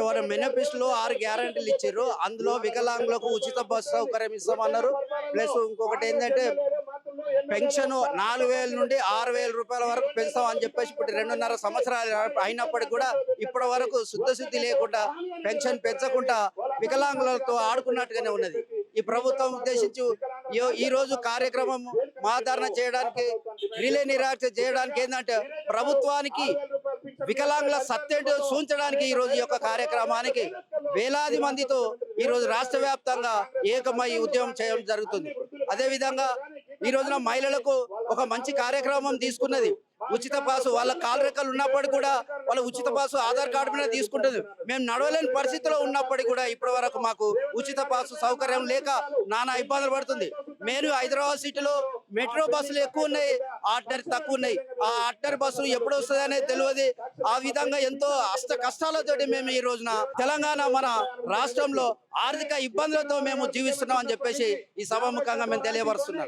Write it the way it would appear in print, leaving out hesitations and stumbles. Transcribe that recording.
వాళ్ళ మేనిఫెస్టోలో 6 గ్యారెంటీలు ఇచ్చారు. అందులో వికలాంగులకు ఉచిత బస్సు సౌకర్యం ఇస్తామన్నారు. ప్లస్ ఇంకొకటి ఏంటంటే పెన్షన్ 4,000 నుండి 6,000 రూపాయల వరకు పెంచుతాం అని చెప్పేసి ఇప్పుడు 2.5 సంవత్సరాలు అయినప్పటికీ కూడా ఇప్పటి వరకు శుద్ధశుద్ధి లేకుండా పెన్షన్ పెంచకుండా వికలాంగులతో ఆడుకున్నట్టుగానే ఉన్నది. ఈ ప్రభుత్వం ఉద్దేశించి ఈ రోజు కార్యక్రమం మాధారణ చేయడానికి రిలే నిరాక్ష చేయడానికి ఏంటంటే ప్రభుత్వానికి వికలాంగుల సత్యంతో సూచించడానికి ఈ రోజు యొక్క కార్యక్రమానికి వేలాది మందితో ఈ రోజు రాష్ట్ర వ్యాప్తంగా ఏకమై ఉద్యమం చేయడం జరుగుతుంది. అదే విధంగా ఈ రోజున మహిళలకు ఒక మంచి కార్యక్రమం తీసుకున్నది. ఉచిత పాసు వాళ్ళ కాలరెక్కలు ఉన్నప్పటికీ కూడా వాళ్ళ ఉచిత పాసు ఆధార్ కార్డు మీద తీసుకుంటుంది. మేము నడవలేని పరిస్థితిలో ఉన్నప్పటికీ కూడా ఇప్పటి వరకు మాకు ఉచిత పాసు సౌకర్యం లేక నానా ఇబ్బందులు పడుతుంది. మేము హైదరాబాద్ సిటీలో మెట్రో బస్సులు ఎక్కువ ఉన్నాయి, ఆర్డినరీ తక్కువ ఉన్నాయి. ఆ ఆర్డినరీ బస్సులు ఎప్పుడు వస్తుంది అనేది తెలియదు. ఆ విధంగా ఎంతో కష్టాలతోటి మేము ఈ రోజున తెలంగాణ మన రాష్ట్రంలో ఆర్థిక ఇబ్బందులతో మేము జీవిస్తున్నాం అని చెప్పేసి ఈ సభాముఖంగా మేము తెలియపరుస్తున్నాం.